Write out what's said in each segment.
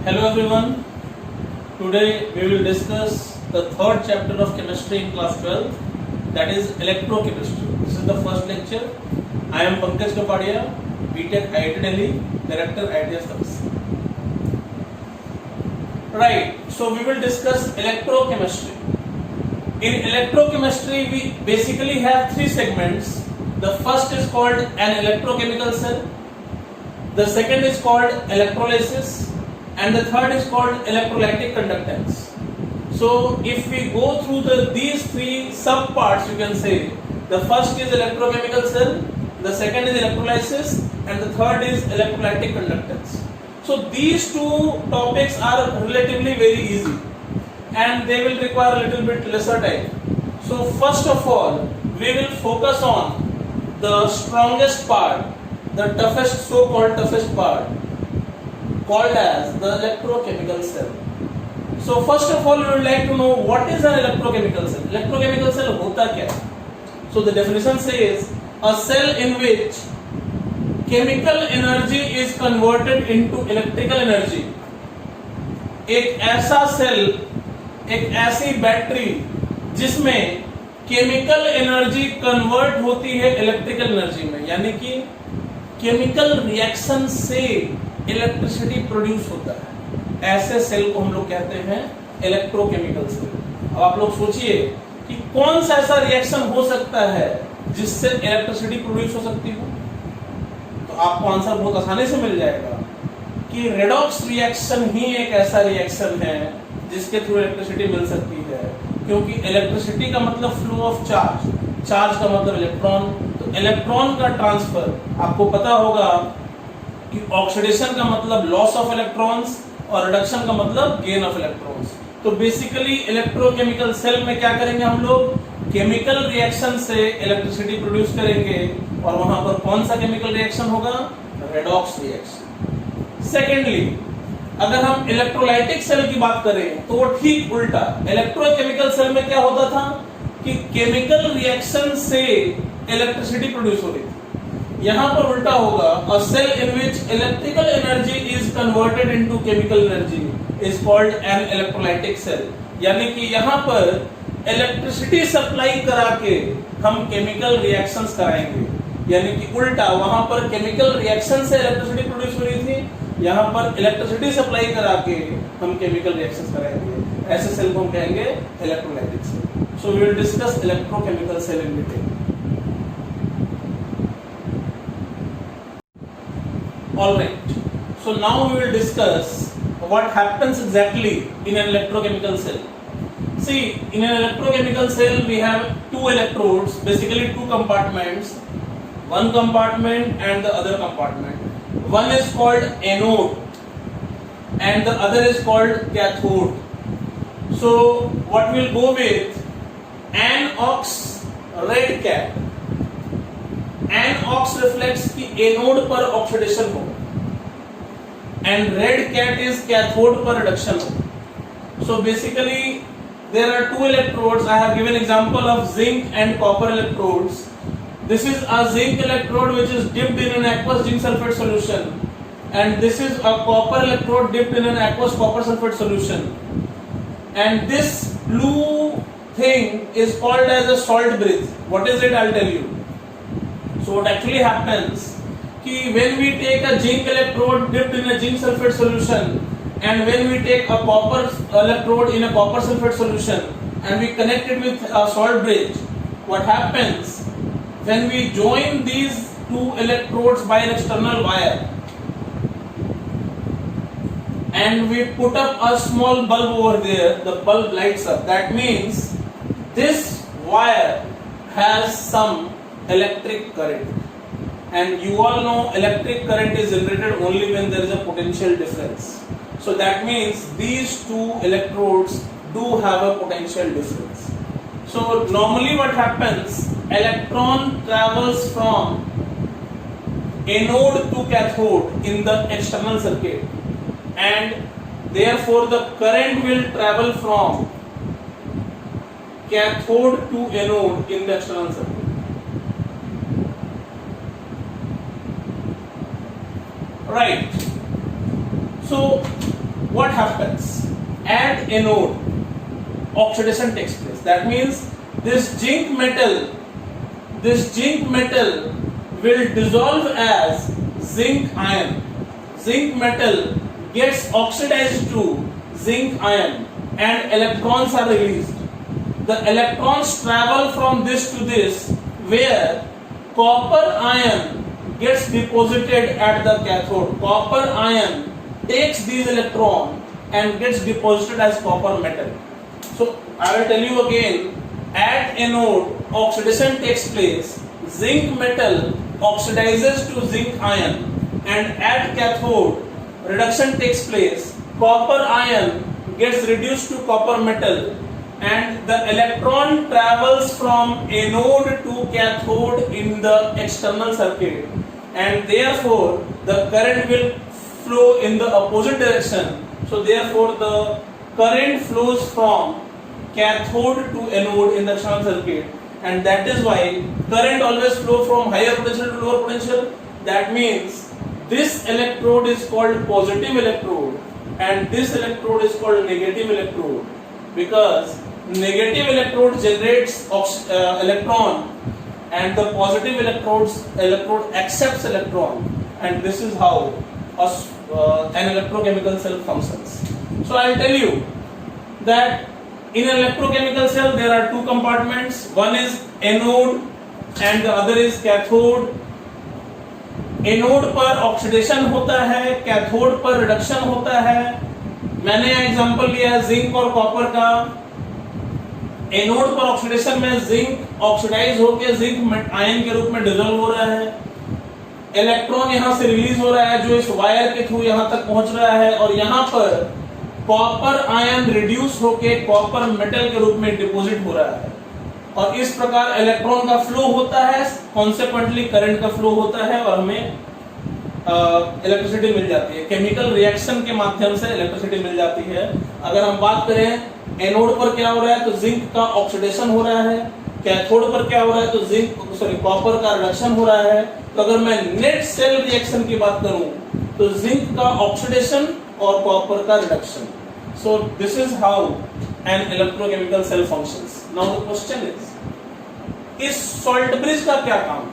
Hello everyone. Today we will discuss the third chapter of chemistry in class 12, that is electrochemistry. This is the first lecture. I am Pankaj Kapadia, BTech IIT Delhi, Director IIT Studies. Right, so we will discuss electrochemistry. In electrochemistry we basically have three segments. The first is called an electrochemical cell, the second is called electrolysis, and the third is called electrolytic conductance. So if we go through these three sub parts, you can say the first is electrochemical cell, the second is electrolysis, and the third is electrolytic conductance. So these two topics are relatively very easy and they will require a little bit lesser time. So first of all, we will focus on the strongest part, the toughest, so-called toughest part, called as the electrochemical cell. So first of all, we would like to know what is an electrochemical cell. Electrochemical cell hota kya hai? So the definition says a cell in which chemical energy is converted into electrical energy. एक ऐसा cell, एक ऐसी battery जिसमें chemical energy convert होती है electrical energy में, यानी कि केमिकल रिएक्शन से इलेक्ट्रिसिटी प्रोड्यूस होता है, ऐसे सेल को हम लोग कहते हैं इलेक्ट्रोकेमिकल सेल। अब आप लोग सोचिए कि कौन सा ऐसा रिएक्शन हो सकता है जिससे इलेक्ट्रिसिटी प्रोड्यूस हो सकती हो, तो आपको आंसर बहुत आसानी से मिल जाएगा कि रेडॉक्स रिएक्शन ही एक ऐसा रिएक्शन है जिसके थ्रू इलेक्ट्रिसिटी मिल सकती है, क्योंकि इलेक्ट्रिसिटी का मतलब फ्लो ऑफ चार्ज, चार्ज का मतलब इलेक्ट्रॉन, तो इलेक्ट्रॉन का ट्रांसफर, आपको पता होगा कि ऑक्सीडेशन का मतलब लॉस ऑफ इलेक्ट्रॉन्स और रिडक्शन का मतलब गेन ऑफ इलेक्ट्रॉन्स। तो बेसिकली इलेक्ट्रोकेमिकल सेल में क्या करेंगे हम लोग, केमिकल रिएक्शन से इलेक्ट्रिसिटी प्रोड्यूस करेंगे, और वहां पर कौन सा केमिकल रिएक्शन होगा, रेडॉक्स रिएक्शन। सेकेंडली, अगर हम इलेक्ट्रोलाइटिक सेल की बात करें तो वो ठीक उल्टा, इलेक्ट्रोकेमिकल सेल में क्या होता था कि केमिकल रिएक्शन से इलेक्ट्रिसिटी प्रोड्यूस हो रही थी, यहां पर उल्टा होगा, a cell in which electrical energy is converted into chemical energy is called an electrolytic cell, यानी कि यहां पर इलेक्ट्रिसिटी सप्लाई करा के हम केमिकल रिएक्शंस कराएंगे, यानी कि उल्टा, वहां पर केमिकल रिएक्शन से इलेक्ट्रिसिटी प्रोड्यूस हो रही थी, यहां पर इलेक्ट्रिसिटी सप्लाई करा के हम केमिकल रिएक्शंस कराएंगे, ऐसे सेल को हम कहेंगे electrolytic cell. So we will discuss electrochemical cell in detail. All right, so now we will discuss what happens exactly in an electrochemical cell. See, in an electrochemical cell we have two electrodes, basically two compartments, one compartment and the other compartment. One is called anode and the other is called cathode. So what we'll go with, anox, red cap. Anox reflects कि anode पर oxidation हो and red cat is cathode पर reduction हो. So basically there are two electrodes. I have given example of zinc and copper electrodes. This is a zinc electrode which is dipped in an aqueous zinc sulfate solution, and this is a copper electrode dipped in an aqueous copper sulfate solution, and this blue thing is called as a salt bridge. What is it? I'll tell you. So what actually happens कि when we take a zinc electrode dipped in a zinc sulfate solution and when we take a copper electrode in a copper sulfate solution and we connect it with a salt bridge, what happens when we join these two electrodes by an external wire and we put up a small bulb over there, the bulb lights up. That means this wire has some electric current, and you all know electric current is generated only when there is a potential difference. So that means these two electrodes do have a potential difference. So normally what happens, electron travels from anode to cathode in the external circuit, and therefore the current will travel from cathode to anode in the external circuit. Right. So what happens at anode? Oxidation takes place. That means this zinc metal will dissolve as zinc ion. Zinc metal gets oxidized to zinc ion and electrons are released. The electrons travel from this to this, where copper ion gets deposited at the cathode. Copper ion takes these electrons and gets deposited as copper metal. So I will tell you again, at anode oxidation takes place, zinc metal oxidizes to zinc ion, and at cathode reduction takes place, copper ion gets reduced to copper metal, and the electron travels from anode to cathode in the external circuit, and therefore the current will flow in the opposite direction. So therefore the current flows from cathode to anode in the external circuit, and that is why current always flow from higher potential to lower potential. That means this electrode is called positive electrode and this electrode is called negative electrode, because negative electrode generates electron and the positive electrode accepts electron, and this is how an electrochemical cell functions. So I will tell you that in an electrochemical cell there are two compartments. One is anode and the other is cathode. Anode पर oxidation होता है, cathode पर reduction होता है. मैंने example लिया है zinc और कॉपर का. एनोड पर ऑक्सीडेशन में जिंक ऑक्सीडाइज होकर जिंक आयन के रूप में डिसॉल्व हो रहा है. इलेक्ट्रॉन यहां से रिलीज हो रहा है जो इस वायर के थ्रू यहां तक पहुंच रहा है, और यहां पर कॉपर आयन रिड्यूस होकर कॉपर मेटल के रूप में डिपॉजिट हो रहा है, और इस प्रकार इलेक्ट्रॉन का फ्लो होता है, कॉन्सिक्वेंटली करंट का फ्लो होता है और हमें इलेक्ट्रिसिटी मिल जाती है. केमिकल रिएक्शन के माध्यम से इलेक्ट्रिसिटी मिल जाती है. अगर हम बात करें एनोड पर क्या हो रहा है तो जिंक का ऑक्सीडेशन हो रहा है, कैथोड पर क्या हो रहा है तो कॉपर का रिडक्शन हो रहा है. तो अगर मैं नेट सेल रिएक्शन की बात करूं तो जिंक का ऑक्सीडेशन और कॉपर का reduction. So this is how an electrochemical cell functions. Now the question इस सॉल्ट ब्रिज का क्या काम?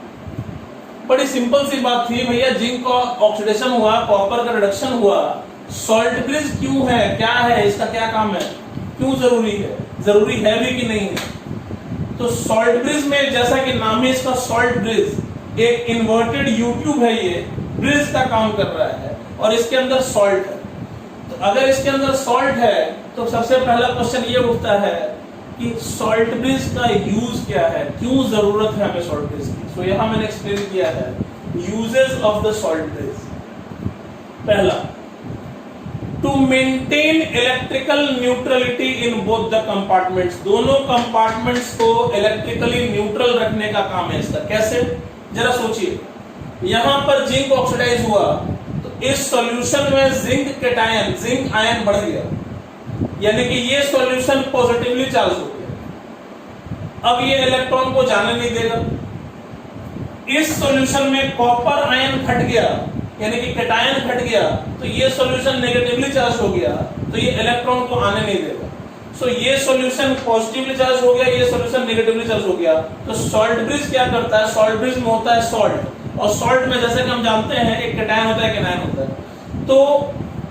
बड़ी सिंपल सी बात थी भैया, जिंक का ऑक्सीडेशन हुआ, कॉपर का रिडक्शन हुआ, सॉल्ट ब्रिज क्यों है, क्या है, इसका क्या काम है, क्यों जरूरी है, जरूरी है भी कि नहीं है? तो सॉल्ट ब्रिज में जैसा कि नाम है इसका सॉल्ट ब्रिज, एक इन्वर्टेड यू-ट्यूब है, ये ब्रिज का काम कर रहा है और इसके अंदर सॉल्ट है. तो अगर इसके अंदर सॉल्ट है तो सबसे पहला क्वेश्चन ये उठता है कि सॉल्ट ब्रिज का यूज क्या है, क्यों जरूरत है हमें सॉल्ट ब्रिज की. सो यहां मैंने एक्सप्लेन किया है uses of the salt bridge. पहला, to maintain electrical neutrality in both the compartments. दोनों कंपार्टमेंट्स को इलेक्ट्रिकली न्यूट्रल रखने का काम है इसका. कैसे, जरा सोचिए. यहां पर जिंक ऑक्सीडाइज हुआ तो इस सॉल्यूशन में जिंक कैटायन, जिंक आयन बढ़ गया, यानी कि ये सॉल्यूशन पॉजिटिवली चार्ज हो गया. अब ये इलेक्ट्रॉन को जाने नहीं देगा. इस सॉल्यूशन में कॉपर आयन घट गया, यानी कि कैटायन घट गया, तो ये सॉल्यूशन नेगेटिवली चार्ज हो गया, तो ये इलेक्ट्रॉन को आने नहीं देगा. सो ये सॉल्यूशन पॉजिटिवली चार्ज हो गया, ये सॉल्यूशन नेगेटिवली चार्ज हो गया. तो सॉल्ट ब्रिज क्या करता है? सॉल्ट ब्रिज में होता है सॉल्ट, और सॉल्ट में जैसे कि हम जानते हैं एक कैटायन होता है, कैनायन होता है. तो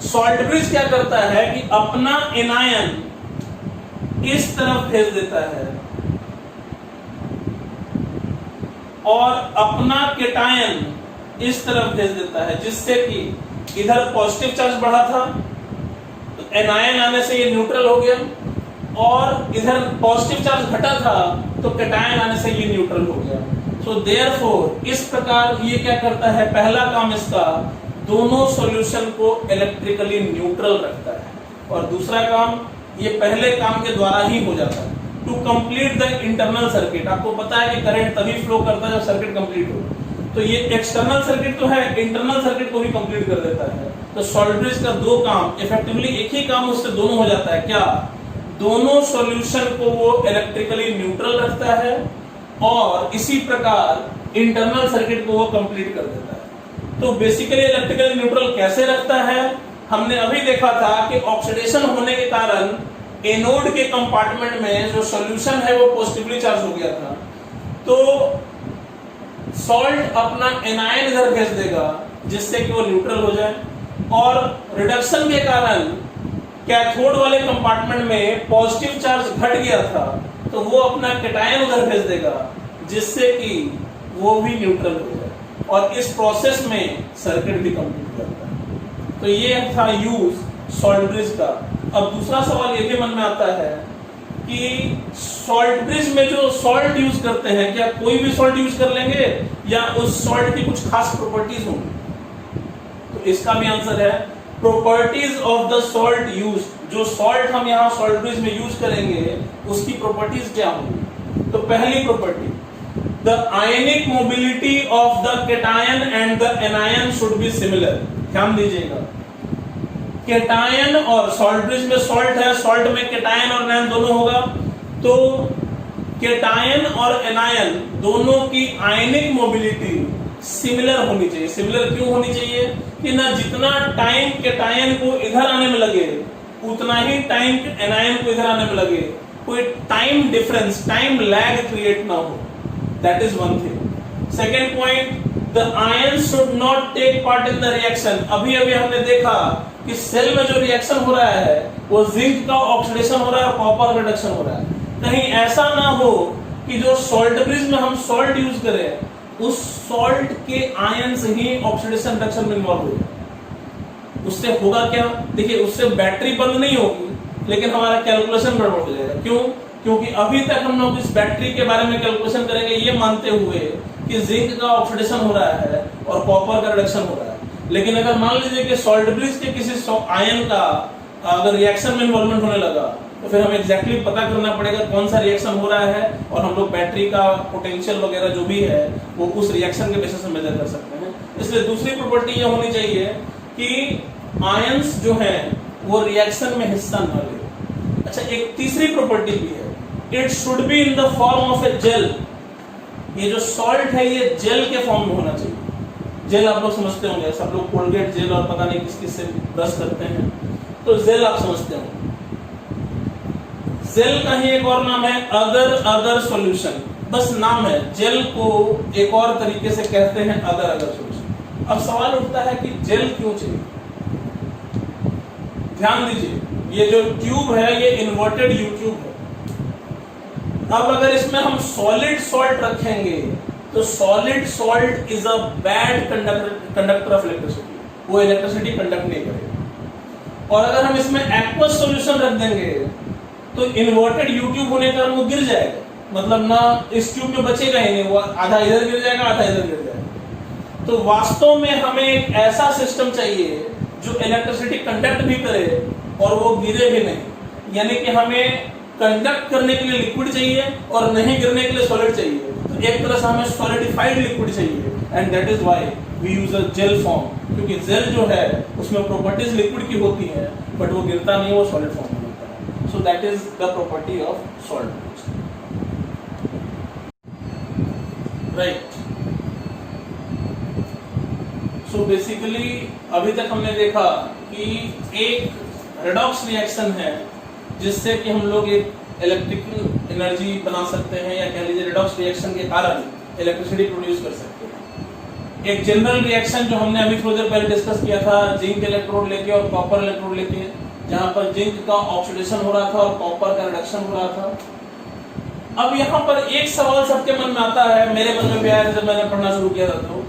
सॉल्ट ब्रिज क्या करता है कि अपना एनायन इस तरफ भेज देता है और अपना कैटायन इस तरफ भेज देता है, जिससे कि इधर पॉजिटिव चार्ज बढ़ा था तो एनायन आने से ये न्यूट्रल हो गया, और इधर पॉजिटिव चार्ज घटा था तो कैटायन आने से ये न्यूट्रल हो गया. सो देयरफॉर इस प्रकार ये क्या करता है, पहला काम इसका दोनों सॉल्यूशन को इलेक्ट्रिकली न्यूट्रल रखता है, और दूसरा काम ये पहले काम के द्वारा ही हो जाता है. To complete the internal circuit. आपको पता है कि करंट तभी फ्लो करता है जब सर्किट कंप्लीट हो, तो ये एक्सटर्नल सर्किट तो है, इंटरनल सर्किट को भी कंप्लीट कर देता है. तो सॉल्ट ब्रिज का दो काम, इफेक्टिवली एक ही काम उससे दोनों हो जाता है. क्या? दोनों सॉल्यूशन को वो इलेक्ट्रिकली न्यूट्रल रखता है और इसी प्रकार इंटरनल सर्किट को वो कंप्लीट कर देता है. तो बेसिकली इलेक्ट्रिकली न्यूट्रल कैसे रखता है? हमने अभी देखा था कि ऑक्सीडेशन होने के कारण एनोड के कंपार्टमेंट में जो सॉल्यूशन है वो पॉजिटिवली चार्ज हो गया था, तो सॉल्ट अपना एनायन इधर भेज देगा जिससे कि वो न्यूट्रल हो जाए, और रिडक्शन के कारण कैथोड वाले कंपार्टमेंट में पॉजिटिव चार्ज घट गया था, तो वो अपना कैटायन उधर भेज देगा जिससे कि वो भी न्यूट्रल हो जाए, और इस प्रोसेस में सर्किट भी कंप्लीट करता है। तो ये था यूज सॉल्ट ब्रिज का। अब दूसरा सवाल ये भी मन में आता है कि सॉल्ट ब्रिज में जो सॉल्ट यूज करते हैं, क्या कोई भी सॉल्ट यूज कर लेंगे या उस सॉल्ट की कुछ खास प्रॉपर्टीज होंगी? तो इसका भी आंसर है properties of the salt use. जो सॉल्ट हम यहाँ सॉल्ट ब्रिज में यूज करेंगे उसकी प्रॉपर्टीज क्या होंगी? तो पहली property, the ionic mobility of the cation and the anion should be similar. ध्यान दीजिएगा, कैटायन और सॉल्ट ब्रिज में सॉल्ट है, सॉल्ट में कैटायन और एनायन दोनों होगा, तो कैटायन और एनायन दोनों की आयनिक मोबिलिटी सिमिलर होनी चाहिए। सिमिलर क्यों होनी चाहिए? कि ना जितना टाइम कैटायन को इधर आने में लगे उतना ही टाइम एनायन को इधर आने में लगे, कोई time difference, time lag create ना हो। That is one thing. Second point, the ion should not take part in the reaction. अभी अभी हमने देखा कि सेल में जो रिएक्शन हो रहा है वो जिंक का ऑक्सीडेशन हो रहा है और कॉपर रिडक्शन हो रहा है। कहीं ऐसा ना हो कि जो सॉल्ट ब्रिज में हम सॉल्ट यूज करें उस सॉल्ट के आयंस ही ऑक्सीडेशन रिडक्शन में इन्वॉल्व हो जाए। उससे होगा क्या? देखिए, उससे बैटरी बंद नहीं होगी लेकिन हमारा कैलकुलेशन गड़बड़ हो जाएगा। क्यों? क्योंकि अभी तक हम लोग इस बैटरी के बारे में कैलकुलेशन करेंगे ये मानते हुए कि जिंक का ऑक्सीडेशन हो रहा है और कॉपर का रिडक्शन हो रहा है, लेकिन अगर मान लीजिए कि सॉल्ट ब्रिज के किसी आयन का अगर रिएक्शन में इन्वॉल्वमेंट होने लगा तो फिर हमें एग्जैक्टली पता करना पड़ेगा कौन सा रिएक्शन हो रहा है, और हम लोग बैटरी का पोटेंशियल वगैरह जो भी है वो उस रिएक्शन के बेसिस पे मेजर कर सकते हैं। इसलिए दूसरी प्रॉपर्टी ये होनी चाहिए कि आयंस जो हैं वो रिएक्शन में हिस्सा न ले। अच्छा, एक तीसरी प्रॉपर्टी भी है, it should be in the form of a gel. ये जो सॉल्ट है ये जेल के फॉर्म में होना चाहिए। जेल आप लोग समझते होंगे, सब लोग कोलगेट जेल और पता नहीं किस किस से ब्रश करते हैं, तो जेल आप समझते होंगे। जेल का ही एक और नाम है अगर सॉल्यूशन, बस नाम है। जेल को एक और तरीके से कहते हैं अगर सॉल्यूशन। अब सवाल उठता है कि जेल क्यों चाहिए? ध्यान दीजिए, ये जो ट्यूब है ये इन्वर्टेड यू ट्यूब है। अब अगर इसमें हम सॉलिड सॉल्ट रखेंगे तो solid salt is a bad conductor of electricity, वो इलेक्ट्रिसिटी कंडक्ट नहीं करेगा। और अगर हम इसमें एक्वस सॉल्यूशन रख देंगे तो इन्वर्टेड यू ट्यूब होने के कारण वो गिर जाएगा, मतलब ना इस ट्यूब में बचेगा ही नहीं, वो आधा इधर गिर जाएगा आधा इधर गिर जाएगा। तो वास्तव में हमें एक ऐसा सिस्टम चाहिए जो इलेक्ट्रिसिटी कंडक्ट भी करे और वो गिरे भी नहीं, यानी कि हमें कंडक्ट करने के लिए लिक्विड चाहिए और नहीं गिरने के लिए सॉलिड चाहिए। तो एक तरह से हमें सॉलिडिफाइड लिक्विड चाहिए, and that is why we use a gel form, क्योंकि जेल जो है उसमें प्रॉपर्टीज लिक्विड की होती है बट वो गिरता नहीं, वो सॉलिड फॉर्म में होता है। So that is the property of salt, right. So basically अभी तक हमने देखा कि एक रेडॉक्स रिएक्शन है जिससे कि हम लोग एक इलेक्ट्रिकल एनर्जी बना सकते हैं, या कह लीजिए रेडॉक्स रिएक्शन के कारण इलेक्ट्रिसिटी प्रोड्यूस कर सकते हैं। एक जनरल रिएक्शन जो हमने अभी थोड़ी देर पहले डिस्कस किया था, जिंक इलेक्ट्रोड लेके और कॉपर इलेक्ट्रोड लेके, जहां पर जिंक का ऑक्सीडेशन हो रहा था और कॉपर का रिडक्शन हो रहा था। अब यहाँ पर एक सवाल सबके मन में आता है, मेरे मन में भी आया जब मैंने पढ़ना शुरू किया था, तो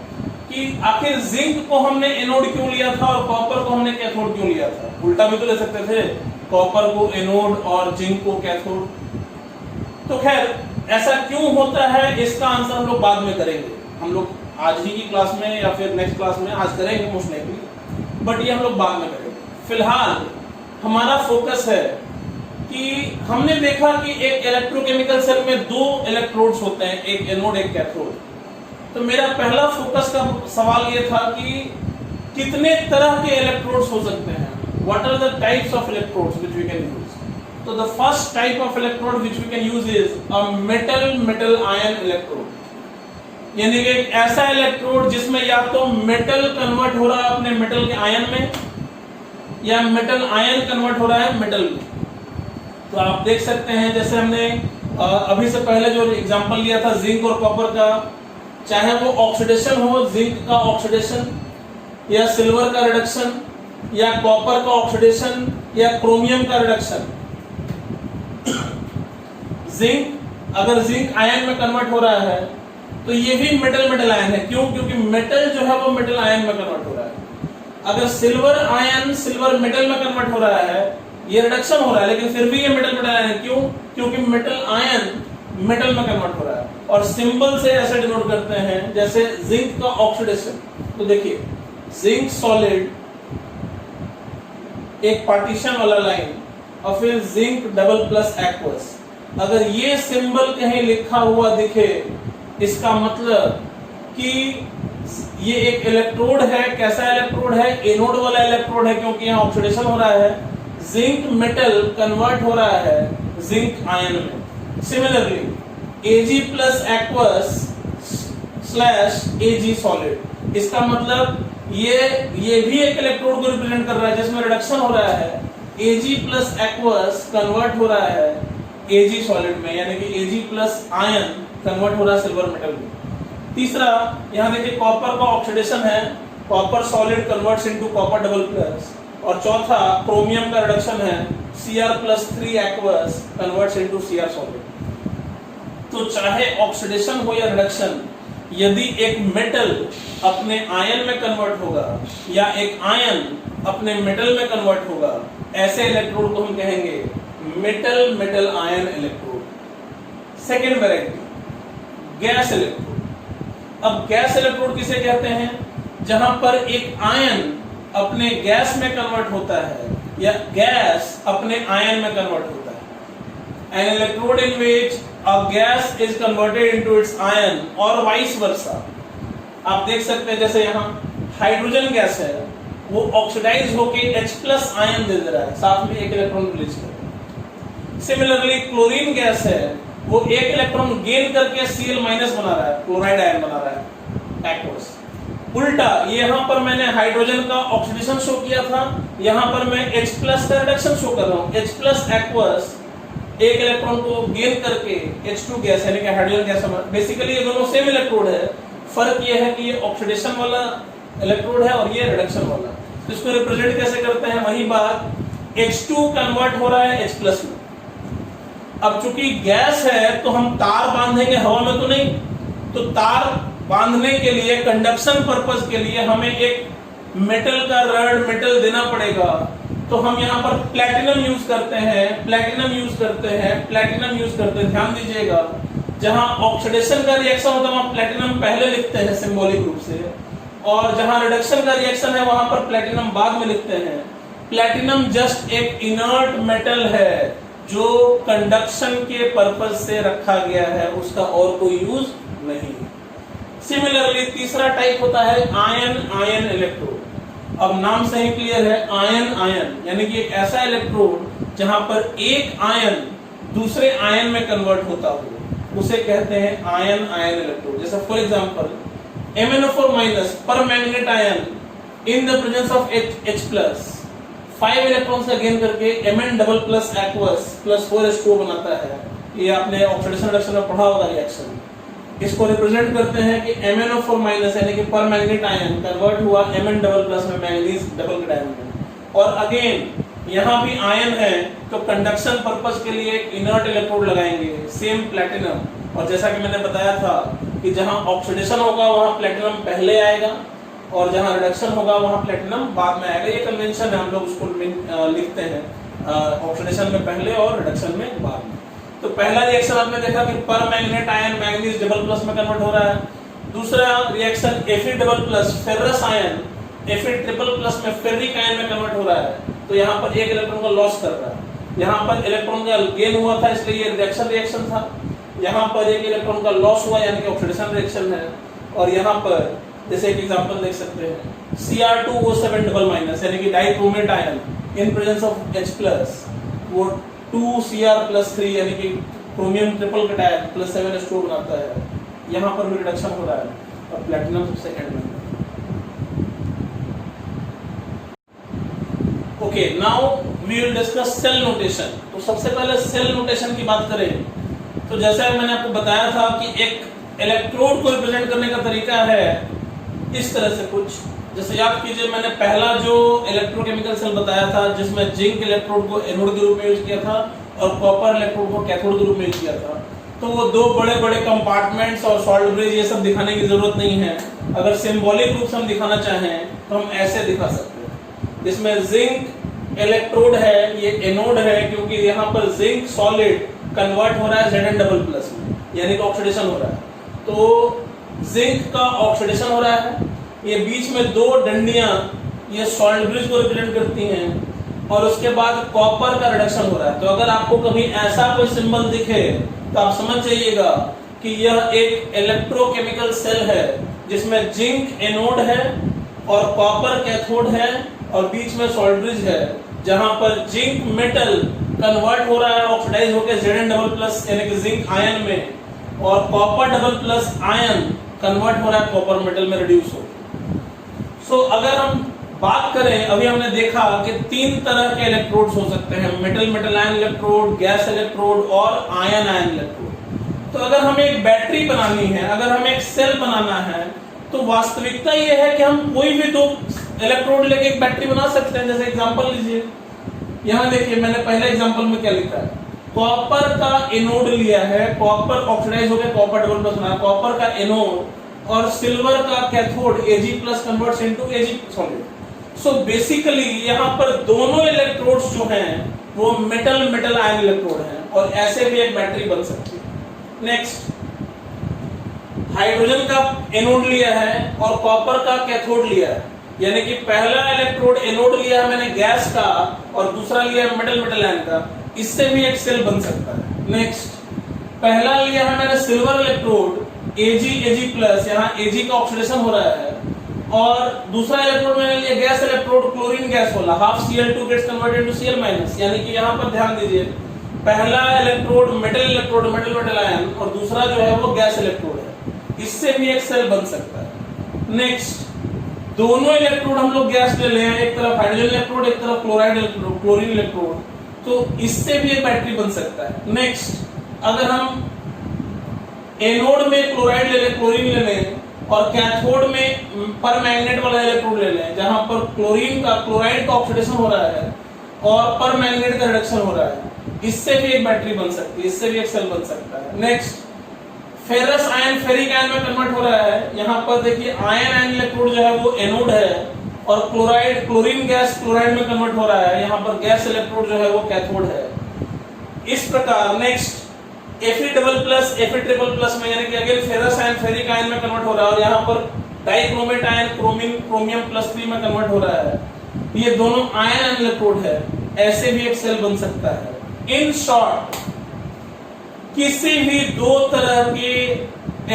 कि आखिर जिंक को हमने एनोड क्यों लिया था और कॉपर को हमने कैथोड क्यों लिया था? उल्टा भी तो ले सकते थे, कॉपर को एनोड और जिंक को कैथोड। तो खैर ऐसा क्यों होता है इसका आंसर हम लोग बाद में करेंगे, हम लोग आज ही की क्लास में या फिर नेक्स्ट क्लास में आज करेंगे मोस्ट लाइकली, बट ये हम लोग बाद में करेंगे। फिलहाल हमारा फोकस है कि हमने देखा कि एक इलेक्ट्रोकेमिकल सेल में दो इलेक्ट्रोड्स होते हैं, एक एनोड एक कैथोड। तो मेरा पहला फोकस का सवाल ये था कि कितने तरह के इलेक्ट्रोड्स हो सकते हैं, what are the types of electrodes which we can use? So the first type of electrode which we can use is a metal ion electrode, यानी कि एक ऐसा इलेक्ट्रोड जिसमें या तो मेटल कन्वर्ट हो रहा है अपने मेटल के आयन में, या मेटल आयन कन्वर्ट हो रहा है मेटल में। तो आप देख सकते हैं जैसे हमने अभी से पहले जो एग्जांपल लिया था जिंक और कॉपर का, चाहे वो ऑक्सीडेशन हो, जिंक का ऑक्सीडेशन या सिल्वर का रिडक्शन या कॉपर का ऑक्सीडेशन या क्रोमियम का रिडक्शन। जिंक अगर जिंक आयन में कन्वर्ट हो रहा है तो ये भी मेटल आयन है। क्यों? क्योंकि मेटल जो है वो मेटल आयन में कन्वर्ट हो रहा है। अगर सिल्वर आयन सिल्वर मेटल में कन्वर्ट हो रहा है, ये रिडक्शन हो रहा है, लेकिन फिर भी ये मेटल आयन है। क्यों? क्योंकि मेटल आयन मेटल में कन्वर्ट हो रहा है। और सिंबल से ऐसे डिनोट करते हैं, जैसे जिंक का ऑक्सीडेशन। तो देखिए जिंक सॉलिड एक पार्टीशन वाला लाइन और फिर जिंक डबल प्लस एक्वस। अगर ये सिंबल कहीं लिखा हुआ दिखे, इसका मतलब कि ये एक इलेक्ट्रोड है। कैसा इलेक्ट्रोड है? एनोड वाला इलेक्ट्रोड है, क्योंकि यहाँ ऑक्सीडेशन हो रहा है। जिंक मेटल कन्वर्ट हो रहा है जिंक आयन में। Similarly Ag plus aqueous slash Ag solid, इसका मतलब ये भी एक इलेक्ट्रोड को रिप्रेजेंट कर रहा है जिसमें रिडक्शन हो रहा है। Ag प्लस एक्वस कन्वर्ट हो रहा है Ag सॉलिड में, यानी कि Ag प्लस आयन कन्वर्ट हो रहा है सिल्वर मेटल में। तीसरा यहाँ देखिए कॉपर का ऑक्सीडेशन है, copper solid converts into copper double plus. और चौथा क्रोमियम का रिडक्शन है, Cr+3 aqueous converts into Cr solid. तो चाहे ऑक्सीडेशन हो या रिडक्शन, यदि एक मेटल अपने आयन में कन्वर्ट होगा या एक आयन अपने मेटल में कन्वर्ट होगा, ऐसे इलेक्ट्रोड को हम कहेंगे metal metal ion electrode. Second variety gas electrode. अब गैस इलेक्ट्रोड किसे कहते हैं? जहां पर एक आयन अपने गैस में कन्वर्ट होता है या गैस अपने आयन में कन्वर्ट होता है। An electrode in which a gas is converted into its ion or vice versa। आप देख सकते हैं जैसे यहाँ हाइड्रोजन गैस है, वो ऑक्सीडाइज होके H+ आयन दे रहा है, साथ में एक इलेक्ट्रॉन रिलीज कर रहा है। सिमिलरली क्लोरीन गैस है, वो एक इलेक्ट्रॉन गेन करके Cl- बना रहा है, क्लोराइड आयन बना रहा है, एक्वस। उल्टा यहाँ पर मैंने हाइड्रोजन का ऑक्सीडेशन शो किया था, यहाँ पर मैं H+ का रिडक्शन शो कर रहा हूँ। H+ एक्वस एक इलेक्ट्रॉन को गेन करके H2 गैस यानी कि हाइड्रोजन गैस। बेसिकली ये दोनों सेम इलेक्ट्रोड है, फर्क ये है कि ये ऑक्सीडेशन वाला इलेक्ट्रोड है और ये रिडक्शन वाला। तो इसको रिप्रेजेंट कैसे करते हैं? वही बात, H2 कन्वर्ट हो रहा है H+ में। अब चूंकि गैस है तो हम तार बांधेंगे, हवा में तो नहीं। तो तार बांधने के लिए, कंडक्शन पर्पस के लिए हमें एक मेटल का रड मेटल देना पड़ेगा। तो हम यहाँ पर प्लैटिनम यूज करते हैं, प्लैटिनम यूज करते हैं, प्लैटिनम यूज करते हैं। ध्यान दीजिएगा, जहां ऑक्सीडेशन का रिएक्शन होता है वहां प्लैटिनम पहले लिखते हैं सिंबॉलिक रूप से, और जहां रिडक्शन का रिएक्शन है वहां पर प्लैटिनम बाद में लिखते हैं। प्लैटिनम जस्ट एक इनर्ट मेटल है जो कंडक्शन के पर्पज से रखा गया है, उसका और कोई यूज नहीं। सिमिलरली तीसरा टाइप होता है आयन आयन इलेक्ट्रोड। अब नाम से ही क्लियर है, आयन आयन यानी कि एक ऐसा इलेक्ट्रोड जहां पर एक आयन दूसरे आयन में कन्वर्ट होता हो, उसे कहते हैं आयन आयन इलेक्ट्रोड। जैसे फॉर एग्जांपल MnO4- पर manganate ion in the presence of H+, 5 electrons का गेन करके Mn++ एक्वस +4H2O बनाता है। ये आपने ऑक्सीडेशन रिडक्शन में पढ़ा होगा रिएक्शन। इसको रिप्रेजेंट करते हैं कि MnO4- यानी कि पर मैग्नेट आयन कन्वर्ट हुआ Mn++ में मैंगनीज डबल कैटायन में। और अगेन यहाँ भी आयन है तो कंडक्शन पर्पस के लिए एक इनर्ट इलेक्ट्रोड लगाएंगे, सेम प्लैटिनम। और जैसा कि मैंने बताया था कि जहां ऑक्सीडेशन होगा वहां प्लैटिनम पहले आएगा और जहां रिडक्शन होगा वहां प्लैटिनम बाद में आएगा। ये कन्वेंशन है, हम लोग उसको लिखते हैं ऑक्सीडेशन में पहले और रिडक्शन में बाद में। तो पहला रिएक्शन आपने देखा कि पर मैग्नेट आयन मैंगनीज डबल+ में कन्वर्ट हो रहा है। दूसरा reaction Fe++ ferrous ion Fe++ में फेरिक आयन में कन्वर्ट हो रहा है। तो यहाँ पर एक इलेक्ट्रॉन का लॉस कर रहा है, यहाँ पर इलेक्ट्रॉन का गेन हुआ था इसलिए ये रिएक्शन था। यहाँ पर एक इलेक्ट्रॉन का लॉस हुआ यानी कि ऑक्सीडेशन रिएक्शन है। और यहाँ पर जैसे एक एग्जांपल देख सकते हैं Cr2O7- यानी कि dichromate ion in presence of H+, वो 2Cr+3 यानी कि क्रोमियम ट्रिपल कैटायन +7H2O बनाता है। यहाँ पर भी रिडक्शन हो रहा है और प्लैटिनम सबसे एंड में। Okay, now we will discuss cell notation. तो सबसे पहले सेल नोटेशन की बात करें तो जैसा मैंने आपको बताया था कि एक इलेक्ट्रोड को रिप्रेजेंट करने का तरीका है इस तरह से कुछ। जैसे याद कीजिए मैंने पहला जो इलेक्ट्रोकेमिकल सेल बताया था जिसमें जिंक इलेक्ट्रोड को एनोड के रूप में यूज किया था और कॉपर इलेक्ट्रोड को कैथोड के रूप में यूज किया था। तो वो दो बड़े बड़े कंपार्टमेंट्स और सॉल्ट ब्रिज ये सब दिखाने की जरूरत नहीं है। अगर सिंबॉलिक रूप से हम दिखाना चाहें तो हम ऐसे दिखा सकते हैं। इसमें जिंक इलेक्ट्रोड है, ये एनोड है क्योंकि यहाँ पर जिंक सॉलिड कन्वर्ट हो रहा है Zn डबल प्लस में, यानी कि ऑक्सीडेशन हो रहा है। तो जिंक का ऑक्सीडेशन हो रहा है, ये बीच में दो डंडियां ये सॉल्ट ब्रिज को रिप्रेजेंट करती हैं और उसके बाद कॉपर का रिडक्शन हो रहा है। तो अगर आपको कभी ऐसा कोई सिंबल दिखे तो आप समझ जाइएगा कि यह एक इलेक्ट्रोकेमिकल सेल है जिसमें जिंक एनोड है और कॉपर कैथोड है और बीच में सॉल्ट ब्रिज है, जहां पर जिंक मेटल कन्वर्ट हो रहा है ऑक्सीडाइज होकर Zn डबल प्लस यानी कि जिंक आयन में, और copper double plus ion convert हो रहा है कॉपर मेटल में रिड्यूस हो। सो अगर हम बात करें, अभी हमने देखा कि तीन तरह के इलेक्ट्रोड्स हो सकते हैं, metal metal ion electrode, gas electrode और आयन आयन इलेक्ट्रोड। तो अगर हमें एक बैटरी बनानी है, अगर हमें एक सेल बनाना है, तो वास्तविकता यह है कि हम कोई भी दो इलेक्ट्रोड लेके एक बैटरी बना सकते हैं। जैसे एग्जांपल लीजिए, यहाँ देखिए मैंने पहले एग्जांपल में क्या लिखा है, कॉपर का एनोड लिया है, कॉपर ऑक्सीडाइज हो गया, कॉपर डबल प्लस बना, कॉपर का एनोड और सिल्वर का cathode Ag plus converts into Ag solid. So basically यहाँ पर दोनों इलेक्ट्रोड्स जो हैं वो मेटल मेटल आयन इलेक्ट्रोड हैं और ऐसे भी एक बैटरी बन सकती है। नेक्स्ट, हाइड्रोजन का एनोड लिया है और कॉपर का कैथोड लिया है, यानी कि पहला इलेक्ट्रोड एनोड लिया है मैंने गैस का और दूसरा लिया है मेटल मेटल आयन का, इससे भी एक सेल बन सकता है। नेक्स्ट, पहला लिया है मैंने सिल्वर इलेक्ट्रोड Ag प्लस, यहाँ Ag का ऑक्सीडेशन हो रहा है, और दूसरा इलेक्ट्रोड मैंने लिया गैस इलेक्ट्रोड, क्लोरीन गैस वाला, half Cl2 gets converted to Cl minus, यानी कि यहाँ पर ध्यान दीजिए पहला इलेक्ट्रोड मेटल मेटल आयन और दूसरा जो है वो गैस इलेक्ट्रोड है, इससे भी एक सेल बन सकता है। नेक्स्ट, दोनों इलेक्ट्रोड हम लोग गैस ले लें, एक तरफ हाइड्रोजन इलेक्ट्रोड एक तरफ क्लोराइड इलेक्ट्रोड क्लोरीन इलेक्ट्रोड, तो इससे भी एक बैटरी बन सकता है। नेक्स्ट, अगर हम एनोड में क्लोराइड ले लें, क्लोरीन ले लें, और कैथोड में पर मैग्नेट वाला इलेक्ट्रोड ले लें जहां पर क्लोराइड का ऑक्सीडेशन हो रहा है और पर मैग्नेट का रिडक्शन हो रहा है, इससे भी एक बैटरी बन सकती है, इससे भी एक सेल बन सकता है। Next, ferrous ion ferric ion में कन्वर्ट हो रहा है, यहाँ पर देखिए आयन आयन इलेक्ट्रोड जो है वो एनोड है और क्लोरीन गैस क्लोराइड में कन्वर्ट हो रहा है, यहाँ पर गैस इलेक्ट्रोड जो है वो कैथोड है। इस प्रकार next, Fe double plus Fe triple plus में यानी कि again ferrous ion ferric ion में कन्वर्ट हो रहा है और यहाँ पर डाइक्रोमेट आयन क्रोमियम प्लस 3 में कन्वर्ट हो रहा है, ये दोनों आयन आयन इलेक्ट्रोड है, ऐसे भी एक सेल बन सकता है। इन शॉर्ट, किसी भी दो तरह के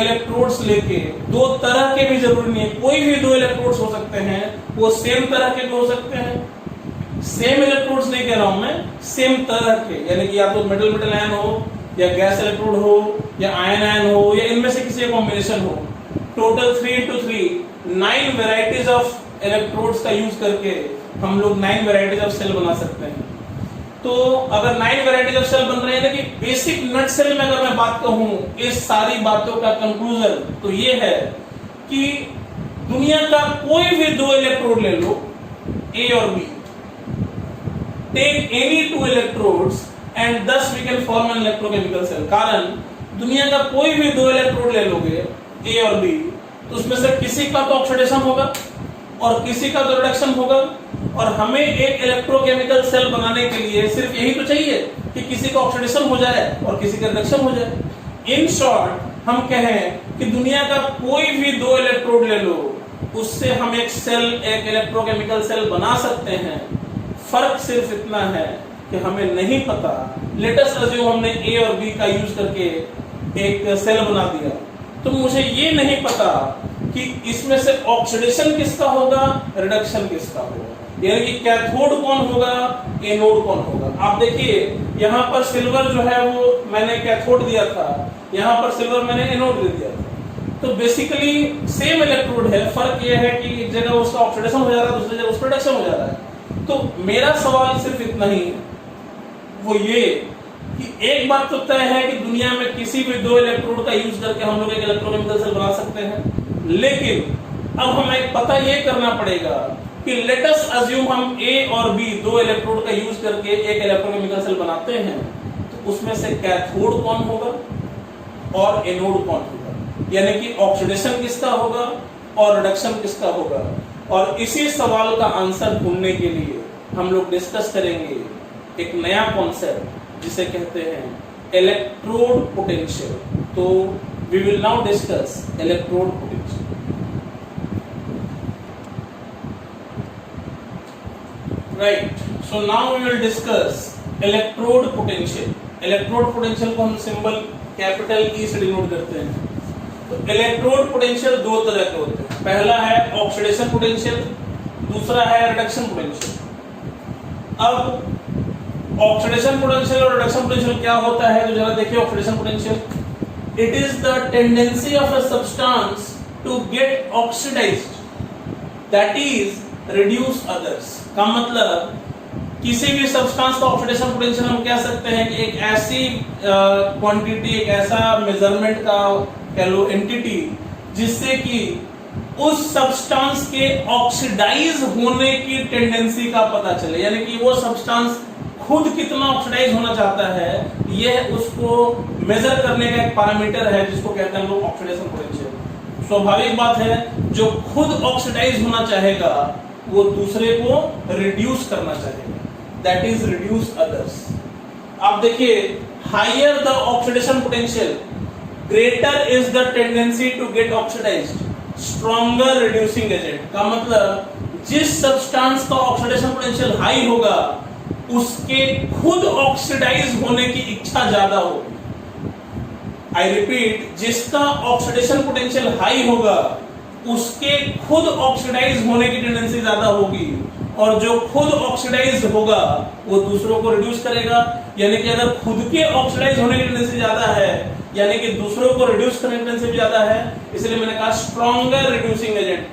इलेक्ट्रोड्स लेके, दो तरह के भी जरूरी नहीं है, कोई भी दो इलेक्ट्रोड्स हो सकते हैं, वो सेम तरह के भी हो सकते हैं, सेम इलेक्ट्रोड्स नहीं कह रहा हूं मैं, सेम तरह के, यानी कि या तो मेटल मेटल आयन हो या गैस इलेक्ट्रोड हो या आयन आयन हो या इनमें से किसी कॉम्बिनेशन हो। टोटल 3 9 वेराइटीज ऑफ इलेक्ट्रोड्स का यूज करके हम लोग 9 वेराइटीज ऑफ सेल बना सकते हैं। तो अगर 9 वेराइटीज ऑफ सेल बन रहे हैं, कि बेसिक नट सेल में अगर मैं बात कहूं इस सारी बातों का कंक्लूजन तो ये है कि दुनिया का कोई भी दो इलेक्ट्रोड ले लो, ए और B, take any two electrodes and thus we can form an electrochemical cell। कारण दुनिया का कोई भी दो इलेक्ट्रोड ले लोगे ए और बी, तो उसमें से किसी का तो ऑक्सीडेशन होगा और किसी का तो रिडक्शन होगा, और हमें एक इलेक्ट्रोकेमिकल सेल बनाने के लिए सिर्फ यही तो चाहिए कि किसी का ऑक्सीडेशन हो जाए और किसी का रिडक्शन हो जाए। इन शॉर्ट हम कहें कि दुनिया का कोई भी दो इलेक्ट्रोड ले लो, उससे हम एक सेल, एक इलेक्ट्रोकेमिकल सेल बना सकते हैं। फर्क सिर्फ इतना है कि हमें नहीं पता, लेट अस अज्यूम हमने ए और बी का यूज करके एक सेल बना दिया, तो मुझे ये नहीं पता कि इसमें से ऑक्सीडेशन किसका होगा, रिडक्शन किसका होगा, यानी कि कैथोड कौन होगा, एनोड कौन होगा। आप देखिए यहाँ पर सिल्वर जो है वो मैंने कैथोड दिया था, यहाँ पर सिल्वर मैंने एनोड दे दिया था, तो बेसिकली सेम इलेक्ट्रोड है, फर्क ये है कि एक जगह उसका ऑक्सीडेशन हो जा रहा है, दूसरी जगह उसका रिडक्शन हो जा रहा है। तो मेरा सवाल सिर्फ इतना ही है, वो ये कि एक बात तो तय है कि दुनिया में किसी भी दो इलेक्ट्रोड का यूज करके हम लोग एक इलेक्ट्रोकेमिकल सेल बना सकते हैं, लेकिन अब हमें पता ये करना पड़ेगा कि लेट अस अज्यूम हम A और B दो इलेक्ट्रोड का यूज करके एक इलेक्ट्रोकेमिकल सेल बनाते हैं, तो उसमें से कैथोड कौन होगा और एनोड कौन होगा, यानी कि ऑक्सीडेशन किसका होगा और रिडक्शन किसका होगा। और इसी सवाल का आंसर ढूंढने के लिए हम लोग डिस्कस करेंगे एक नया कॉन्सेप्ट जिसे कहते हैं इलेक्ट्रोड पोटेंशियल। तो we will now discuss electrode potential. Right, so now we will discuss electrode potential. Electrode potential को हम सिंबल कैपिटल ई से डिनोट करते हैं। तो इलेक्ट्रोड पोटेंशियल दो तरह के होते हैं, पहला है ऑक्सीडेशन पोटेंशियल, दूसरा है रिडक्शन पोटेंशियल। अब ऑक्सीडेशन पोटेंशियल और रिडक्शन पोटेंशियल क्या होता है, तो जरा देखिए oxidation potential, it is the tendency of a substance to get oxidised, that is reduce others. का मतलब किसी भी सब्सटेंस का ऑक्सीडेशन पोटेंशियल हम कह सकते हैं कि एक ऐसी क्वांटिटी, एक ऐसा मेजरमेंट का कह लो एंटिटी, जिससे कि उस सब्सटेंस के ऑक्सीडाइज होने की टेंडेंसी का पता चले, यानी कि वो सब्सटेंस खुद कितना ऑक्सीडाइज होना चाहता है, यह उसको मेजर करने का एक पैरामीटर है जिसको कहते हैं हम लोग ऑक्सीडेशन पोटेंशियल। स्वाभाविक बात है, जो खुद ऑक्सीडाइज होना चाहेगा वो दूसरे को रिड्यूस करना चाहेगा, दैट इज रिड्यूस अदर्स। आप देखिए, higher the oxidation potential, greater is the tendency to get oxidised, stronger reducing agent. का मतलब जिस सब्सटेंस का ऑक्सीडेशन पोटेंशियल हाई होगा उसके खुद ऑक्सीडाइज होने की इच्छा ज्यादा होगी। आई रिपीट, जिसका ऑक्सीडेशन पोटेंशियल हाई होगा उसके खुद ऑक्सीडाइज होने की टेंडेंसी ज्यादा होगी, और जो खुद ऑक्सीडाइज होगा वो दूसरों को रिड्यूस करेगा। यानी कि अगर खुद के ऑक्सीडाइज होने की टेंडेंसी ज्यादा है, यानी कि दूसरों को रिड्यूस करने की टेंडेंसी ज्यादा है, इसलिए मैंने कहा स्ट्रॉन्गर रिड्यूसिंग एजेंट।